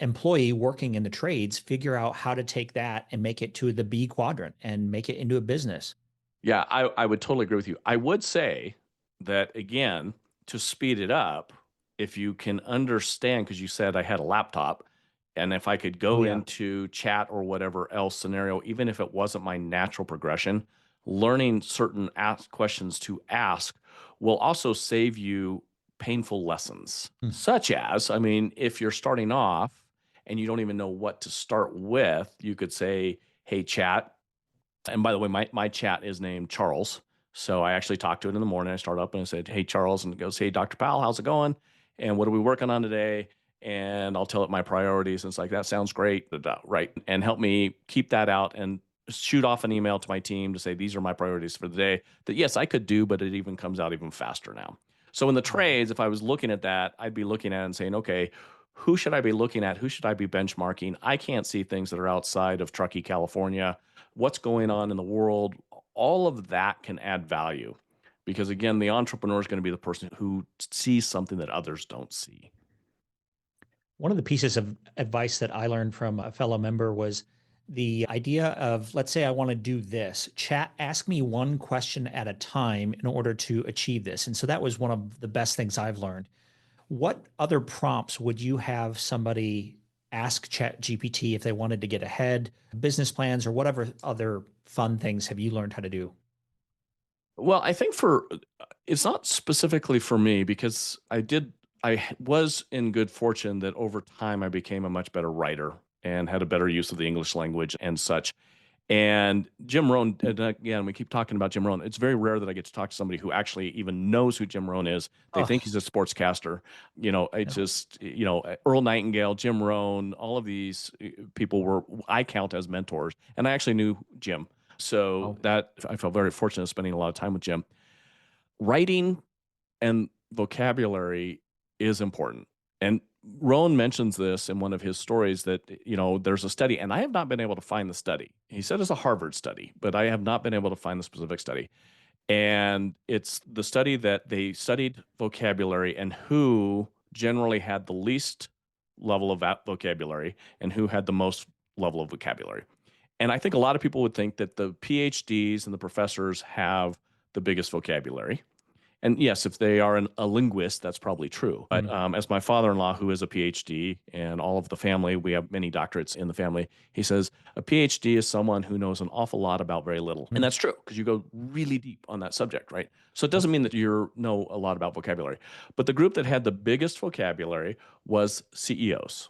employee working in the trades, figure out how to take that and make it to the B quadrant and make it into a business. Yeah, I would totally agree with you. I would say that, again, to speed it up, if you can understand, because you said I had a laptop, and if I could Oh, go yeah. into chat or whatever else scenario, even if it wasn't my natural progression, learning certain questions to ask will also save you painful lessons, Hmm. such as, I mean, if you're starting off and you don't even know what to start with, you could say, hey, chat, and by the way, my chat is named Charles. So I actually talked to it in the morning. I started up and I said, hey, Charles, and it goes, hey, Dr. Powell, how's it going? And what are we working on today? And I'll tell it my priorities. And it's like, that sounds great. Right. And help me keep that out and shoot off an email to my team to say, these are my priorities for the day that, yes, I could do, but it even comes out even faster now. So in the Yeah. trades, if I was looking at that, I'd be looking at it and saying, okay, who should I be looking at? Who should I be benchmarking? I can't see things that are outside of Truckee, California. What's going on in the world? All of that can add value because, again, the entrepreneur is going to be the person who sees something that others don't see. One of the pieces of advice that I learned from a fellow member was the idea of, let's say I want to do this, chat, ask me one question at a time in order to achieve this. And so that was one of the best things I've learned. What other prompts would you have somebody ask Chat GPT if they wanted to get ahead, business plans, or whatever other fun things have you learned how to do? Well, I think for it's not specifically for me because was in good fortune that over time I became a much better writer and had a better use of the English language and such. And Jim Rohn, and again, we keep talking about Jim Rohn. It's very rare that I get to talk to somebody who actually even knows who Jim Rohn is. They think Oh, he's a sportscaster. I yeah. just, Earl Nightingale, Jim Rohn, all of these people were, I count as mentors. And I actually knew Jim. So Oh. that I felt very fortunate spending a lot of time with Jim. Writing and vocabulary is important. And Rohn mentions this in one of his stories that, there's a study, and I have not been able to find the study. He said it's a Harvard study, but I have not been able to find the specific study. And it's the study that they studied vocabulary and who generally had the least level of vocabulary and who had the most level of vocabulary. And I think a lot of people would think that the PhDs and the professors have the biggest vocabulary. And yes, if they are a linguist, that's probably true. But Mm. as my father-in-law, who is a PhD, and all of the family, we have many doctorates in the family, he says a PhD is someone who knows an awful lot about very little. And that's true because you go really deep on that subject, right? So it doesn't mean that you know a lot about vocabulary. But the group that had the biggest vocabulary was CEOs.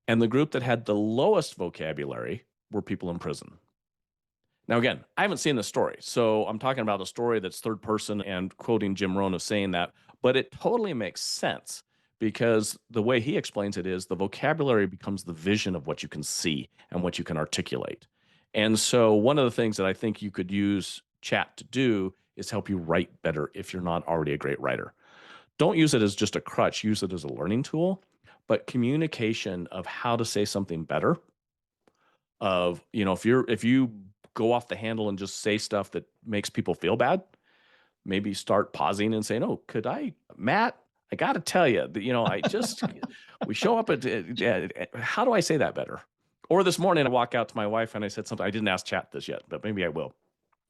And the group that had the lowest vocabulary were people in prison. Now, again, I haven't seen the story, so I'm talking about a story that's third person and quoting Jim Rohn of saying that, but it totally makes sense because the way he explains it is the vocabulary becomes the vision of what you can see and what you can articulate. And so, one of the things that I think you could use chat to do is help you write better if you're not already a great writer. Don't use it as just a crutch, use it as a learning tool, but communication of how to say something better of if you go off the handle and just say stuff that makes people feel bad, maybe start pausing and saying, oh, could I, Matt, I got to tell you that, I just we show up at how do I say that better? Or this morning I walk out to my wife and I said something. I didn't ask chat this yet, but maybe I will.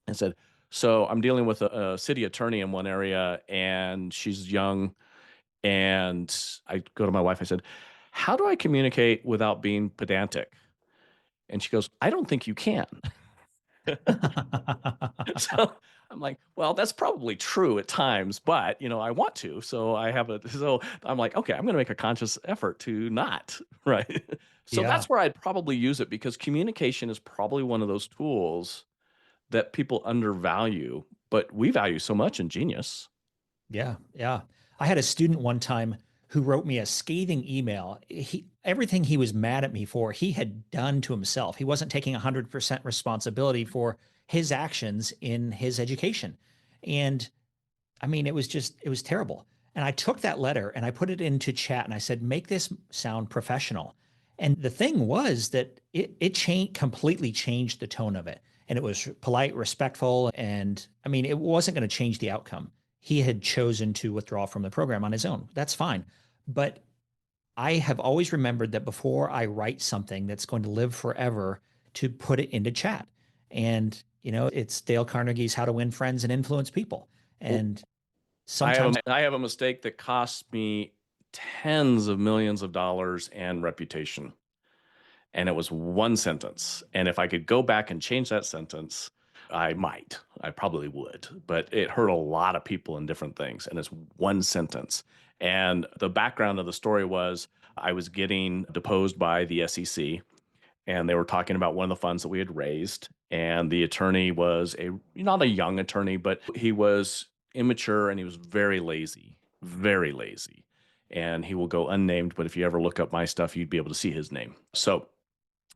I said, so I'm dealing with a city attorney in one area and she's young, and I go to my wife, I said, how do I communicate without being pedantic? And she goes, I don't think you can. So I'm like, well, that's probably true at times, but I want to. So so I'm like, okay, I'm going to make a conscious effort to not, right? So Yeah. that's where I'd probably use it because communication is probably one of those tools that people undervalue, but we value so much in Genius. Yeah, yeah. I had a student one time who wrote me a scathing email. Everything he was mad at me for, he had done to himself. He wasn't taking 100% responsibility for his actions in his education. And I mean, it was terrible. And I took that letter and I put it into chat and I said, make this sound professional. And the thing was that completely changed the tone of it. And it was polite, respectful. And I mean, it wasn't going to change the outcome. He had chosen to withdraw from the program on his own. That's fine. But I have always remembered that before I write something that's going to live forever, to put it into chat. And, it's Dale Carnegie's How to Win Friends and Influence People. Well, And sometimes, I have a mistake that cost me tens of millions of dollars and reputation. And it was one sentence. And if I could go back and change that sentence, I might. I probably would. But it hurt a lot of people in different things. And it's one sentence. And the background of the story was I was getting deposed by the SEC, and they were talking about one of the funds that we had raised. And the attorney was not a young attorney, but he was immature and he was very lazy, very lazy. And he will go unnamed, but if you ever look up my stuff, you'd be able to see his name. So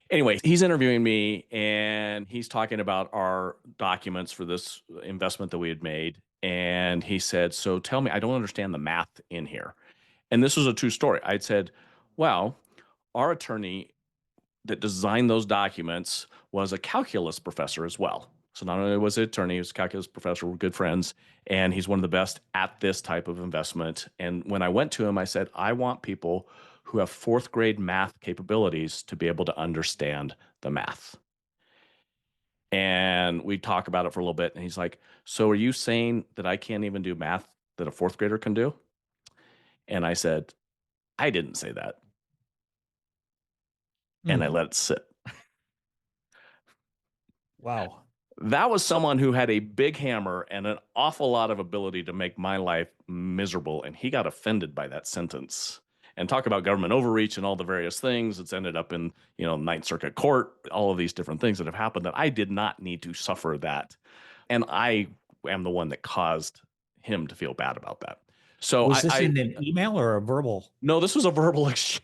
anyway, he's interviewing me and he's talking about our documents for this investment that we had made. And he said, so tell me, I don't understand the math in here. And this was a true story. I'd said, well, our attorney that designed those documents was a calculus professor as well. So not only was he an attorney, he was a calculus professor. We're good friends. And he's one of the best at this type of investment. And when I went to him, I said, I want people who have fourth grade math capabilities to be able to understand the math. And we talk about it for a little bit. And he's like, so are you saying that I can't even do math that a fourth grader can do? And I said, I didn't say that. And I Hmm. let it sit. Wow. That was So someone who had a big hammer and an awful lot of ability to make my life miserable. And he got offended by that sentence. And talk about government overreach and all the various things. It's ended up in, Ninth Circuit Court, all of these different things that have happened that I did not need to suffer that. And I am the one that caused him to feel bad about that. So was this I in an email or a verbal? no, this was a verbal exchange.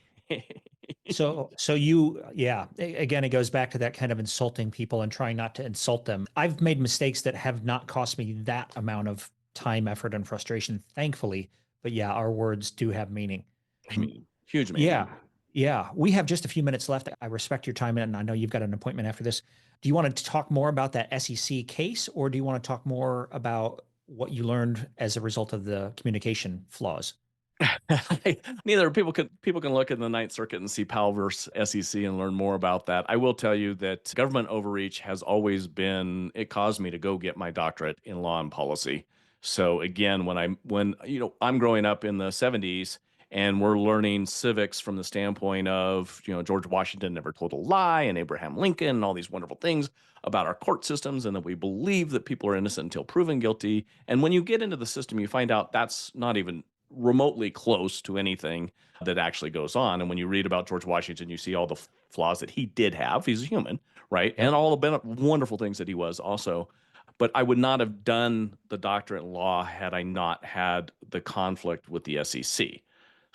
So yeah, again, it goes back to that kind of insulting people and trying not to insult them. I've made mistakes that have not cost me that amount of time, effort, and frustration, thankfully. But yeah, our words do have meaning. I mean, huge meaning. Yeah. Yeah. We have just a few minutes left. I respect your time and I know you've got an appointment after this. Do you want to talk more about that SEC case or do you want to talk more about what you learned as a result of the communication flaws? Neither people can look at the Ninth Circuit and see Powell versus SEC and learn more about that. I will tell you that government overreach has always been it caused me to go get my doctorate in law and policy. So again, when I'm growing up in the 70s and we're learning civics from the standpoint of, George Washington never told a lie and Abraham Lincoln and all these wonderful things about our court systems and that we believe that people are innocent until proven guilty. And when you get into the system, you find out that's not even remotely close to anything that actually goes on. And when you read about George Washington, you see all the flaws that he did have. He's a human, right? And Yep. all the wonderful things that he was also. But I would not have done the doctorate in law had I not had the conflict with the SEC.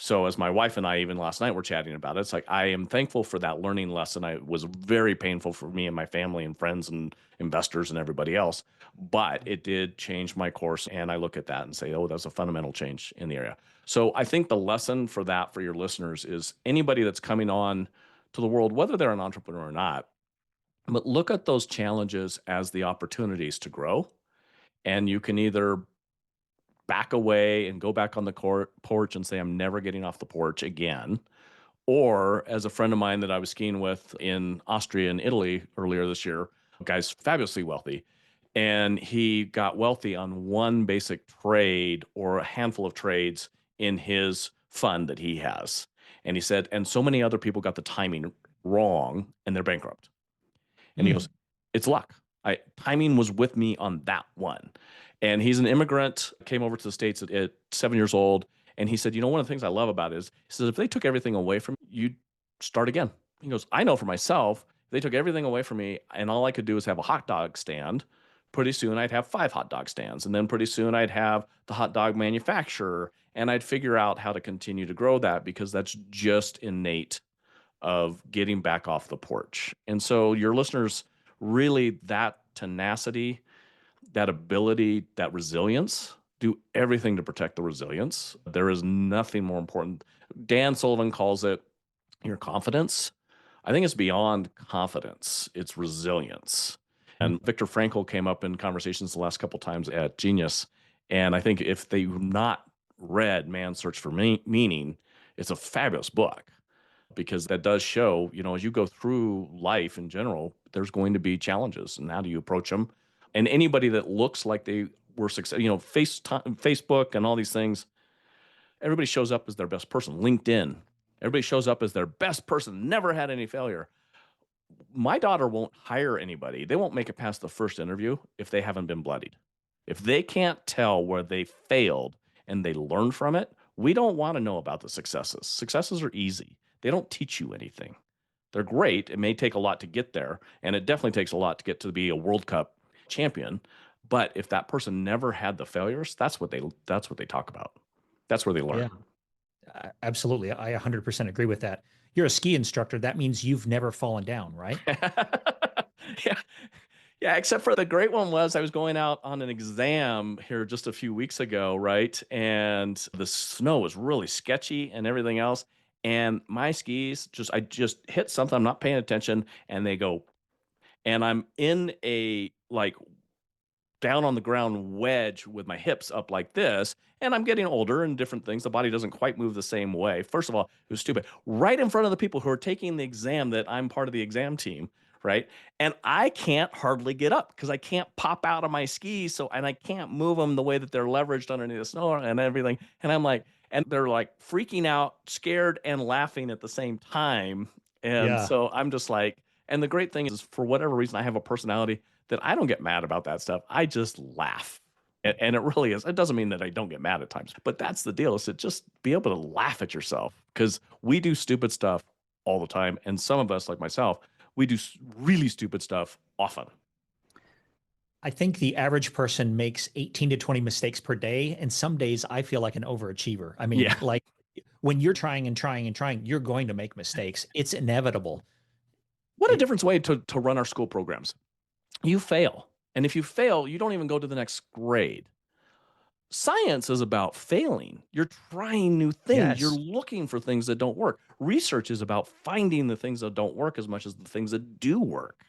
So as my wife and I even last night were chatting about it, it's like I am thankful for that learning lesson. It was very painful for me and my family and friends and investors and everybody else, but it did change my course. And I look at that and say, oh, that's a fundamental change in the area. So I think the lesson for that for your listeners is anybody that's coming on to the world, whether they're an entrepreneur or not, but look at those challenges as the opportunities to grow. And you can either back away and go back on the porch and say, I'm never getting off the porch again. Or as a friend of mine that I was skiing with in Austria and Italy earlier this year, guy's fabulously wealthy. And he got wealthy on one basic trade or a handful of trades in his fund that he has. And he said, and so many other people got the timing wrong and they're bankrupt. And he goes, Mm. it's luck. Timing was with me on that one. And he's an immigrant, came over to the States at 7 years old. And he said, one of the things I love about it is, he says, if they took everything away from you, you'd start again. He goes, I know for myself, if they took everything away from me and all I could do is have a hot dog stand, pretty soon I'd have 5 hot dog stands. And then pretty soon I'd have the hot dog manufacturer. And I'd figure out how to continue to grow that because that's just innate of getting back off the porch. And so your listeners really that tenacity, that ability, that resilience, do everything to protect the resilience. There is nothing more important. Dan Sullivan calls it your confidence. I think it's beyond confidence, it's resilience. And Viktor Frankl came up in conversations the last couple times at Genius. And I think if they've not read Man's Search for Meaning, it's a fabulous book because that does show, as you go through life in general, there's going to be challenges. And how do you approach them? And anybody that looks like they were successful, Facebook and all these things, everybody shows up as their best person. LinkedIn, everybody shows up as their best person, never had any failure. My daughter won't hire anybody. They won't make it past the first interview if they haven't been bloodied. If they can't tell where they failed and they learn from it, we don't want to know about the successes. Successes are easy. They don't teach you anything. They're great. It may take a lot to get there, and it definitely takes a lot to get to be a World Cup champion. But if that person never had the failures, that's what they talk about. That's where they Yeah, learn. absolutely. I 100% agree with that. You're a ski instructor. That means you've never fallen down, right? Yeah. Yeah, Yeah, except for the great one was I was going out on an exam here just a few weeks ago, right? And the snow was really sketchy and everything else. And my skis I just hit something, I'm not paying attention, and they go, and I'm in a like down on the ground wedge with my hips up like this. And I'm getting older and different things. The body doesn't quite move the same way. First of all, it was stupid. Right in front of the people who are taking the exam that I'm part of the exam team, right? And I can't hardly get up because I can't pop out of my skis. So, and I can't move them the way that they're leveraged underneath the snow and everything. And I'm like, and they're like freaking out, scared, and laughing at the same time. And Yeah. so I'm just like, and the great thing is, for whatever reason, I have a personality that I don't get mad about that stuff. I just laugh. And it really is. It doesn't mean that I don't get mad at times, but that's the deal is to just be able to laugh at yourself because we do stupid stuff all the time. And some of us, like myself, we do really stupid stuff often. I think the average person makes 18 to 20 mistakes per day. And some days I feel like an overachiever. I mean, Yeah. like when you're trying and trying and trying, you're going to make mistakes. It's inevitable. What a It, different way to run our school programs. You fail. And if you fail, you don't even go to the next grade. Science is about failing. You're trying new things. You're yes. looking for things that don't work. Research is about finding the things that don't work as much as the things that do work,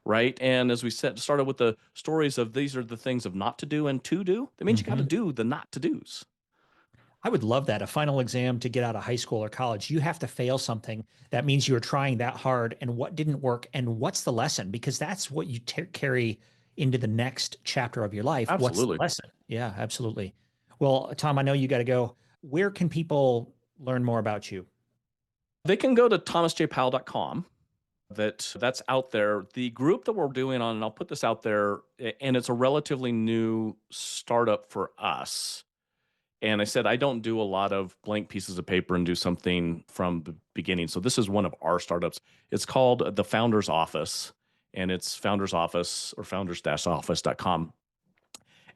right? And as we said, started with the stories of these are the things of not to do and to do. That means you got to Mhm. do the not to dos. I would love that. A final exam to get out of high school or college, you have to fail something. That means you were trying that hard and what didn't work and what's the lesson? Because that's what you carry into the next chapter of your life. What's the Absolutely. lesson? Yeah, absolutely. Well, Tom, I know you got to go. Where can people learn more about you? They can go to thomasjpowell.com. That's out there. The group that we're doing on, and I'll put this out there, and it's a relatively new startup for us. And I said, I don't do a lot of blank pieces of paper and do something from the beginning. So this is one of our startups. It's called the Founders Office, and it's Founders Office or founders-office.com.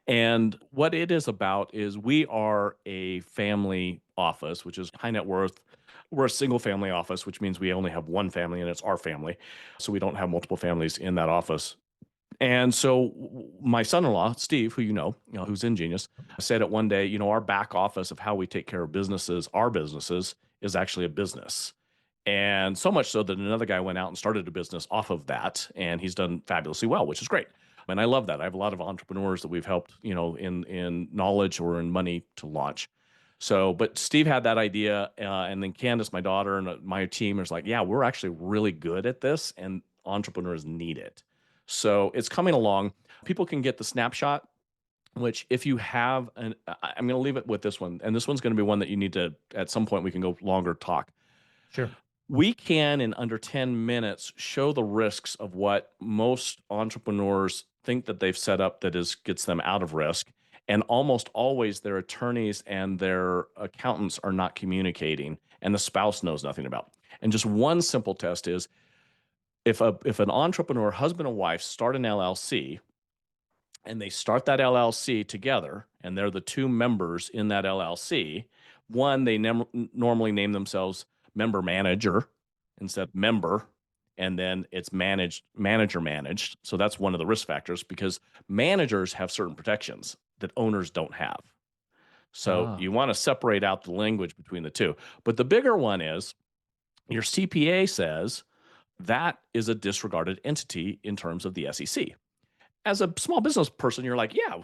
And what it is about is we are a family office, which is high net worth. We're a single family office, which means we only have one family and it's our family. So we don't have multiple families in that office. And so my son-in-law, Steve, who who's in Genius, said it one day, our back office of how we take care of businesses, our businesses, is actually a business. And so much so that another guy went out and started a business off of that, and he's done fabulously well, which is great. And I love that. I have a lot of entrepreneurs that we've helped, in knowledge or in money to launch. So, but Steve had that idea, and then Candace, my daughter, and my team is like, yeah, we're actually really good at this, and entrepreneurs need it. So it's coming along. People can get the snapshot, which if you have I'm going to leave it with this one, and this one's going to be one that you need to, at some point, we can go longer talk. Sure. We can, in under 10 minutes, show the risks of what most entrepreneurs think that they've set up that gets them out of risk. And almost always their attorneys and their accountants are not communicating, and the spouse knows nothing about. And just one simple test is if an entrepreneur, husband and wife, start an LLC, and they start that LLC together, and they're the two members in that LLC. One, they normally name themselves member manager instead of member, and then it's manager managed. So that's one of the risk factors because managers have certain protections that owners don't have. So Ah, you want to separate out the language between the two. But the bigger one is your CPA says that is a disregarded entity in terms of the SEC. As a small business person, you're like, yeah,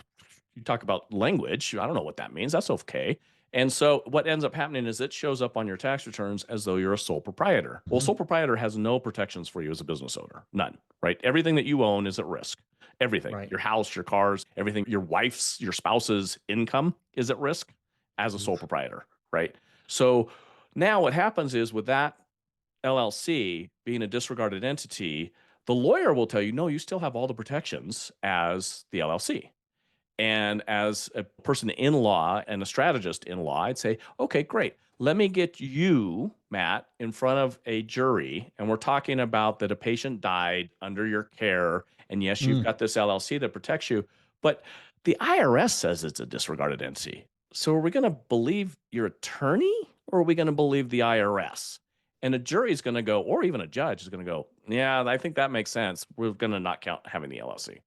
you talk about language. I don't know what that means. That's okay. And so what ends up happening is it shows up on your tax returns as though you're a sole proprietor. Well, mhm. sole proprietor has no protections for you as a business owner. None, right? Everything that you own is at risk. Everything, Right. your house, your cars, everything, your spouse's income is at risk as a sole Oof. proprietor, right? So now what happens is with that LLC being a disregarded entity, the lawyer will tell you, no, you still have all the protections as the LLC. And as a person in law and a strategist in law, I'd say, okay, great. Let me get you, Matt, in front of a jury. And we're talking about that a patient died under your care. And yes, you've Mm. got this LLC that protects you. But the IRS says it's a disregarded entity. So are we going to believe your attorney or are we going to believe the IRS? And a jury is going to go, or even a judge is going to go, yeah, I think that makes sense. We're going to not count having the LLC.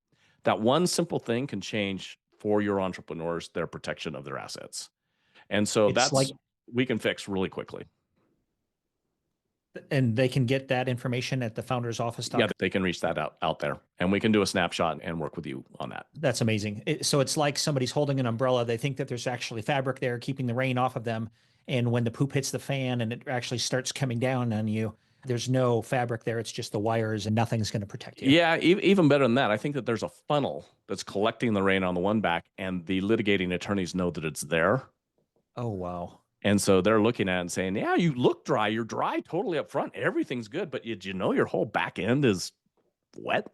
That one simple thing can change for your entrepreneurs their protection of their assets. And so It's like, that's we can fix really quickly. and they can get that information at the Yeah, foundersoffice.com. they can reach that out there, and we can do a snapshot and work with you on that. That's amazing. So it's like somebody's holding an umbrella. They think that there's actually fabric there keeping the rain off of them. And when the poop hits the fan and it actually starts coming down on you, there's no fabric there. It's just the wires and nothing's going to protect you. Yeah, even better than that, I think that there's a funnel that's collecting the rain on the one back, and the litigating attorneys know that it's there. Oh, wow. And so they're looking at it and saying, yeah, you look dry. You're dry totally up front. Everything's good. But you know your whole back end is wet?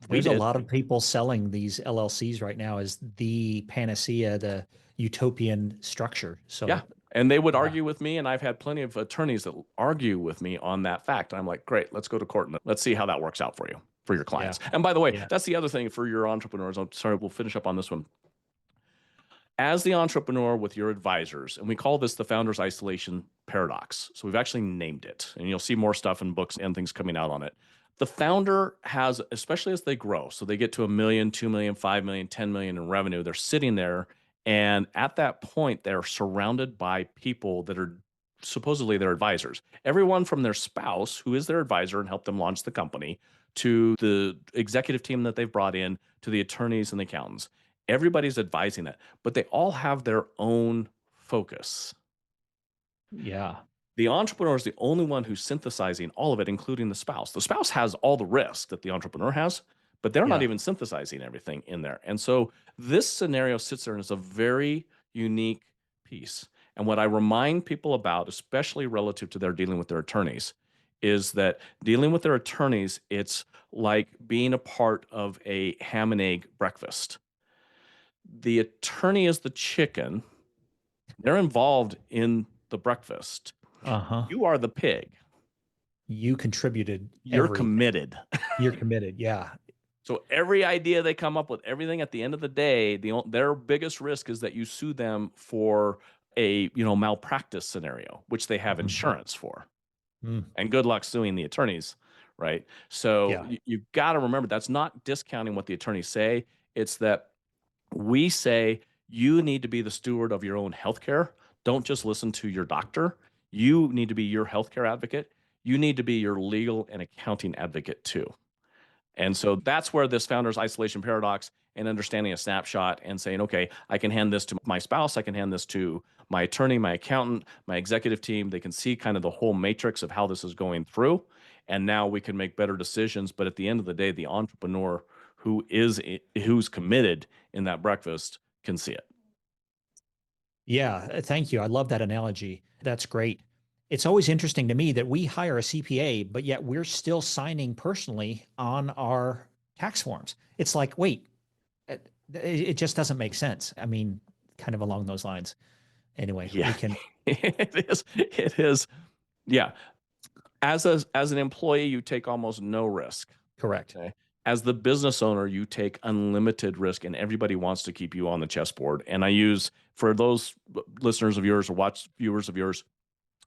We There's a did. lot of people selling these LLCs right now as the panacea, the utopian structure. So, Yeah. And they would yeah, argue with me. And I've had plenty of attorneys that argue with me on that fact. I'm like, great, let's go to court and let's see how that works out for you, for your yeah, clients. And by the way, yeah. that's the other thing for your entrepreneurs. I'm sorry, we'll finish up on this one. As the entrepreneur with your advisors, and we call this the founder's isolation paradox. So we've actually named it, and you'll see more stuff in books and things coming out on it. The founder has, especially as they grow, so they get to 1 million, 2 million, 5 million, 10 million in revenue, they're sitting there. And at that point, they're surrounded by people that are supposedly their advisors. Everyone from their spouse, who is their advisor and helped them launch the company, to the executive team that they've brought in, to the attorneys and the accountants. Everybody's advising it, but they all have their own focus. Yeah. The entrepreneur is the only one who's synthesizing all of it, including the spouse. The spouse has all the risk that the entrepreneur has, but they're not Yeah. even synthesizing everything in there. And so this scenario sits there and is a very unique piece. And what I remind people about, especially relative to their dealing with their attorneys, is that dealing with their attorneys, it's like being a part of a ham and egg breakfast. The attorney is the chicken. They're involved in the breakfast. Uh-huh. You are the pig. You contributed You're everything. committed. You're committed. Yeah. So every idea they come up with, everything at the end of the day, their biggest risk is that you sue them for a malpractice scenario, which they have Mhm. insurance for. Mm. And good luck suing the attorneys, right? So Yeah. you've got to remember that's not discounting what the attorneys say. It's that we say you need to be the steward of your own healthcare. Don't just listen to your doctor. You need to be your healthcare advocate. You need to be your legal and accounting advocate too. And so that's where this founder's isolation paradox and understanding a snapshot and saying, okay, I can hand this to my spouse. I can hand this to my attorney, my accountant, my executive team. They can see kind of the whole matrix of how this is going through. And now we can make better decisions. But at the end of the day, the entrepreneur who's committed in that breakfast can see it. Yeah. Thank you. I love that analogy. That's great. It's always interesting to me that we hire a CPA, but yet we're still signing personally on our tax forms. It's like, wait, it just doesn't make sense. I mean, kind of along those lines. Anyway, Yeah, we can. it is. It is. Yeah. As an employee, you take almost no risk. Correct. Okay. As the business owner, you take unlimited risk, and everybody wants to keep you on the chessboard. And I use, for those listeners of yours or viewers of yours,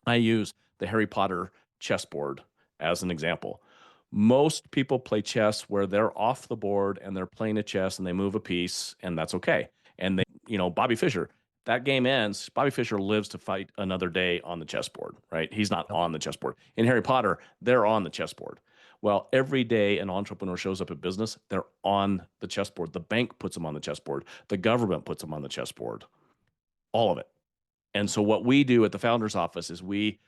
I use the Harry Potter chessboard as an example. Most people play chess where they're off the board and they're playing a chess and they move a piece, and that's okay. And Bobby Fischer, that game ends. Bobby Fischer lives to fight another day on the chessboard, right? He's not on the chessboard. In Harry Potter, they're on the chessboard. Well, every day an entrepreneur shows up at business, they're on the chessboard. The bank puts them on the chessboard. The government puts them on the chessboard. All of it. And so what we do at the founder's office is we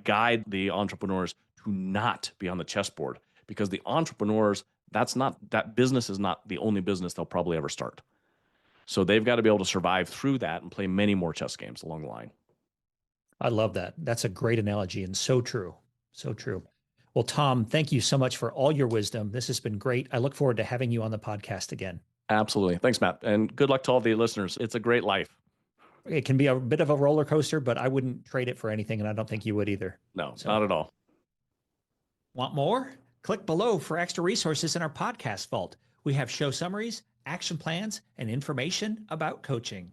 guide the entrepreneurs to not be on the chessboard, because the entrepreneurs, that business is not the only business they'll probably ever start. So they've got to be able to survive through that and play many more chess games along the line. I love that. That's a great analogy and so true. So true. Well, Tom, thank you so much for all your wisdom. This has been great. I look forward to having you on the podcast again. Absolutely. Thanks, Matt. And good luck to all the listeners. It's a great life. It can be a bit of a roller coaster, but I wouldn't trade it for anything. And I don't think you would either. No, So, not at all. want more? Click below for extra resources in our podcast vault. We have show summaries, action plans, and information about coaching.